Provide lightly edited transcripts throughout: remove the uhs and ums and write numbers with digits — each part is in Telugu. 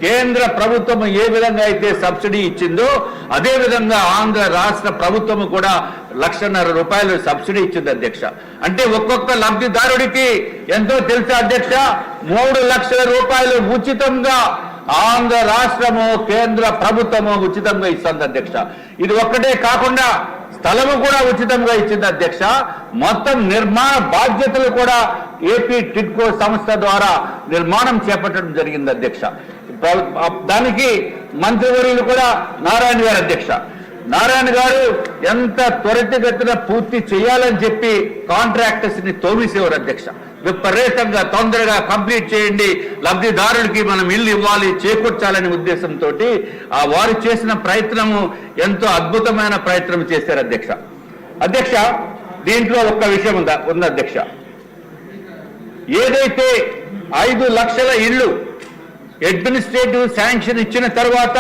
కేంద్ర ప్రభుత్వం ఏ విధంగా అయితే సబ్సిడీ ఇచ్చిందో అదే విధంగా ఆంధ్ర రాష్ట్ర ప్రభుత్వం కూడా 1,50,000 రూపాయలు సబ్సిడీ ఇచ్చింది అధ్యక్ష. అంటే ఒక్కొక్క లబ్ధిదారుడికి ఎంతో తెలుసా అధ్యక్ష, 3 లక్షల రూపాయలు ఉచితంగా ఆంధ్ర రాష్ట్రము కేంద్ర ప్రభుత్వము ఉచితంగా ఇస్తుంది అధ్యక్ష. ఇది ఒక్కటే కాకుండా స్థలము కూడా ఉచితంగా ఇచ్చింది అధ్యక్ష. మొత్తం నిర్మాణ బాధ్యతలు కూడా ఏపీ టిడ్కో సంస్థ ద్వారా నిర్మాణం చేపట్టడం జరిగింది అధ్యక్ష. దానికి మంత్రివర్యులు కూడా నారాయణ గారు అధ్యక్ష. నారాయణ గారు ఎంత త్వరితగతిన పూర్తి చేయాలని చెప్పి కాంట్రాక్టర్స్ ని తోమిసేవారు అధ్యక్ష. విపరీతంగా తొందరగా కంప్లీట్ చేయండి, లబ్ధిదారుడికి మనం ఇల్లు ఇవ్వాలి, చేకూర్చాలనే ఉద్దేశంతో వారు చేసిన ప్రయత్నము ఎంతో అద్భుతమైన ప్రయత్నం చేశారు అధ్యక్ష. అధ్యక్ష, దీంట్లో ఒక్క విషయం ఉంది అధ్యక్ష. ఏదైతే 5 లక్షల ఇళ్ళు అడ్మినిస్ట్రేటివ్ శాంక్షన్ ఇచ్చిన తర్వాత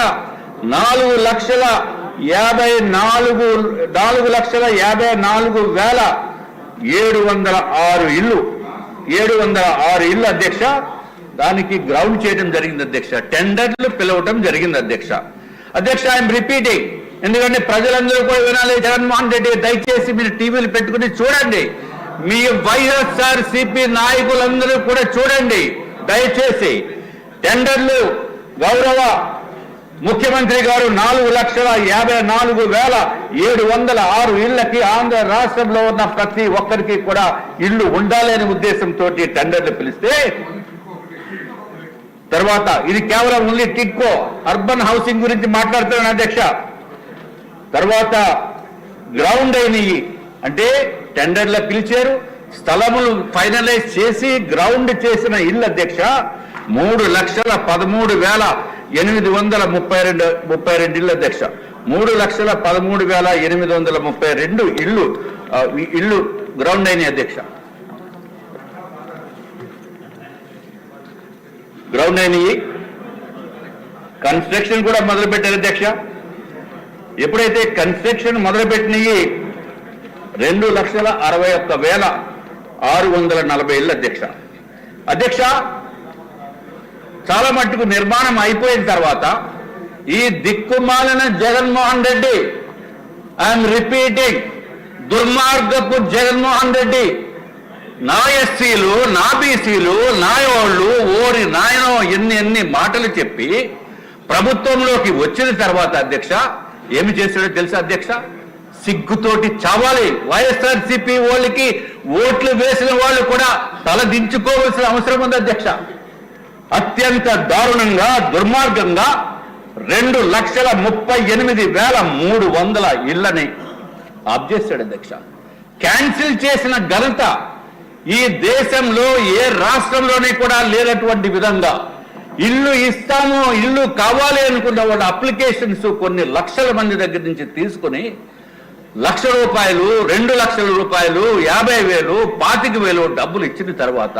4,54,706 ఇళ్ళు అధ్యక్ష. దానికి గ్రౌండ్ చేయడం జరిగింది అధ్యక్ష. టెండర్లు పిలవటం జరిగింది అధ్యక్ష. అధ్యక్ష, ఐఎమ్ రిపీటింగ్, ఎందుకంటే ప్రజలందరూ కూడా వినాలి. జగన్మోహన్ రెడ్డి దయచేసి మీరు టీవీలు పెట్టుకుని చూడండి, మీ వైఎస్ఆర్సీపీ నాయకులందరూ కూడా చూడండి దయచేసి. టెండర్లు గౌరవ ముఖ్యమంత్రి గారు 4,54,706 ఇళ్లకి ఆంధ్ర రాష్ట్రంలో ఉన్న ప్రతి ఒక్కరికి కూడా ఇల్లు ఉండాలి అనే ఉద్దేశంతో టెండర్లు పిలిస్తే, తర్వాత ఇది కేవలం ఓన్లీ టిడ్కో అర్బన్ హౌసింగ్ గురించి మాట్లాడుతున్నాను అధ్యక్ష. తర్వాత గ్రౌండ్ అయినవి అంటే టెండర్లు పిలిచారు, స్థలములు ఫైనలైజ్ చేసి గ్రౌండ్ చేసిన ఇల్లు అధ్యక్ష 3,13,832 ఇళ్ళు అధ్యక్ష. 3,13,832 ఇళ్ళు గ్రౌండ్ అయినాయి అధ్యక్ష. గ్రౌండ్ అయినవి కన్స్ట్రక్షన్ కూడా మొదలుపెట్టారు అధ్యక్ష. ఎప్పుడైతే కన్స్ట్రక్షన్ మొదలుపెట్టినవి 2,61,640 ఇళ్ళు అధ్యక్ష. అధ్యక్ష, చాలా మట్టుకు నిర్మాణం అయిపోయిన తర్వాత ఈ దిక్కుమాలిన జగన్మోహన్ రెడ్డి, ఐఎమ్ రిపీటింగ్, దుర్మార్గపు జగన్మోహన్ రెడ్డి నా ఎస్సీలు, నా బీసీలు, నా వాళ్ళు ఓరి నాయనో ఎన్ని మాటలు చెప్పి ప్రభుత్వంలోకి వచ్చిన తర్వాత అధ్యక్ష ఏమి చేశాడో తెలుసా అధ్యక్ష? సిగ్గుతోటి చావాలి. వైఎస్ఆర్సీపీ వాళ్ళకి ఓట్లు వేసిన వాళ్ళు కూడా తల దించుకోవాల్సిన అవసరం ఉంది అధ్యక్ష. అత్యంత దారుణంగా దుర్మార్గంగా 2,38,300 ఇళ్లని ఆప్ చేశాడు అధ్యక్ష. క్యాన్సిల్ చేసిన ఘనత ఈ దేశంలో ఏ రాష్ట్రంలోనే కూడా లేనటువంటి విధంగా ఇల్లు ఇస్తాము, ఇల్లు కావాలి అనుకున్న వాళ్ళ అప్లికేషన్స్ కొన్ని లక్షల మంది దగ్గర నుంచి తీసుకుని ₹1,00,000, 2 లక్షల రూపాయలు, 50,000, 25,000 డబ్బులు ఇచ్చిన తర్వాత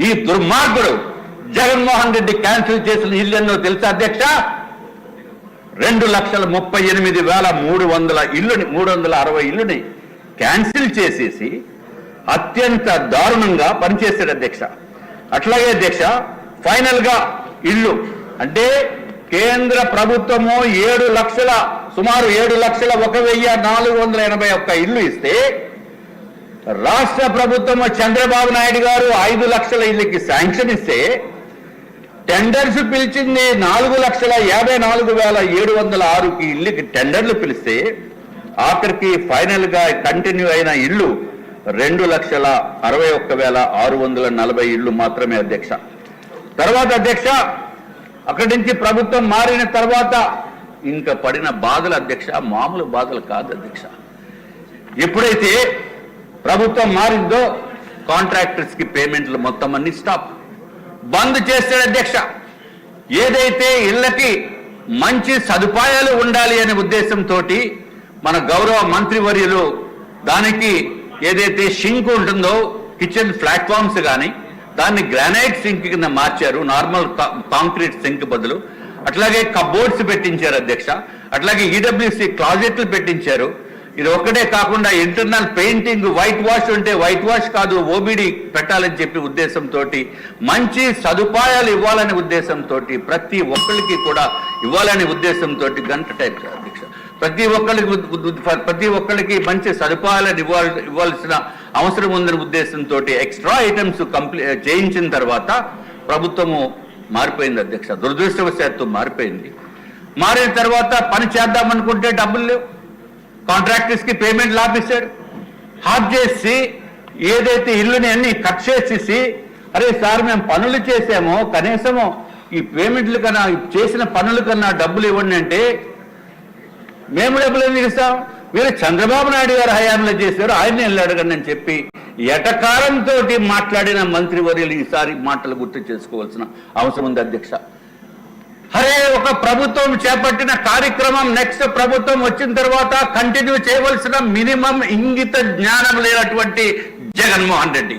ఈ దుర్మార్గుడు జగన్మోహన్ రెడ్డి క్యాన్సిల్ చేసిన ఇల్లు ఎన్నో తెలుసా అధ్యక్ష? 2,38,300 ఇల్లుని, 360 ఇల్లుని క్యాన్సిల్ చేసేసి అత్యంత దారుణంగా పనిచేశాడు అధ్యక్ష. అట్లాగే అధ్యక్ష, ఫైనల్ గా ఇల్లు అంటే కేంద్ర ప్రభుత్వము సుమారు 7,01,481 ఇల్లు ఇస్తే రాష్ట్ర ప్రభుత్వము చంద్రబాబు నాయుడు గారు 5 లక్షల ఇళ్ళకి శాంక్షన్ ఇస్తే టెండర్స్ పిలిచింది 4,54,706 ఇళ్ళకి టెండర్లు పిలిస్తే ఆఖరికి ఫైనల్ గా కంటిన్యూ అయిన ఇల్లు 2,61,640 ఇళ్ళు మాత్రమే అధ్యక్ష. తర్వాత అధ్యక్ష, అక్కడి నుంచి ప్రభుత్వం మారిన తర్వాత ఇంకా పడిన బాధలు అధ్యక్ష మామూలు బాధలు కాదు అధ్యక్ష. ఎప్పుడైతే ప్రభుత్వం మారిందో కాంట్రాక్టర్స్ కి పేమెంట్లు మొత్తం అన్ని స్టాప్, బంద్ చేస్తాడు అధ్యక్ష. ఏదైతే ఇళ్లకి మంచి సదుపాయాలు ఉండాలి అనే ఉద్దేశంతో మన గౌరవ మంత్రివర్యులు దానికి ఏదైతే షింక్ ఉంటుందో కిచెన్ ప్లాట్ఫామ్స్ కానీ దాన్ని గ్రానైట్ సింక్ కింద మార్చారు, నార్మల్ కాంక్రీట్ సింక్ బదులు. అట్లాగే కబోర్డ్స్ పెట్టించారు అధ్యక్ష. అట్లాగే ఈడబ్ల్యూసి క్లాజెట్లు పెట్టించారు. ఇది ఒక్కటే కాకుండా ఇంటర్నల్ పెయింటింగ్ వైట్ వాష్ ఉంటే వైట్ వాష్ కాదు ఓబిడి పెట్టాలని చెప్పి ఉద్దేశంతో మంచి సదుపాయాలు ఇవ్వాలనే ఉద్దేశంతో ప్రతి ఒక్కరికి కూడా ఇవ్వాలనే ఉద్దేశంతో గంట టైం అధ్యక్ష ప్రతి ఒక్కరికి మంచి సదుపాయాలను ఇవ్వాల్సిన అవసరం ఉందనే ఉద్దేశంతో ఎక్స్ట్రా ఐటమ్స్ చేయించిన తర్వాత ప్రభుత్వము మారిపోయింది అధ్యక్ష. దురదృష్టవశాత్తు మారిపోయింది. మారిన తర్వాత పని చేద్దామనుకుంటే డబ్బులు లేవు. కాంట్రాక్టర్స్కి పేమెంట్లు ఆపేశారు. హాఫ్ చేసి ఏదైతే ఇల్లుని అన్ని కట్ చేసేసి అరే సార్ మేము పనులు చేసామో కనీసము ఈ పేమెంట్లు కన్నా చేసిన పనుల కన్నా డబ్బులు ఇవ్వండి అంటే మేము డబ్బులు ఎందుకు ఇస్తాం, మీరు చంద్రబాబు నాయుడు గారు హయాంలో చేశారు ఆయన్ని వెళ్ళి అడగండి అని చెప్పి ఎటకారంతో మాట్లాడిన మంత్రివర్యులు ఈసారి మాటలు గుర్తు చేసుకోవాల్సిన అవసరం ఉంది అధ్యక్ష. అరే ఒక ప్రభుత్వం చేపట్టిన కార్యక్రమం నెక్స్ట్ ప్రభుత్వం వచ్చిన తర్వాత కంటిన్యూ చేయవలసిన మినిమం ఇంగిత జ్ఞానం లేనటువంటి జగన్మోహన్ రెడ్డి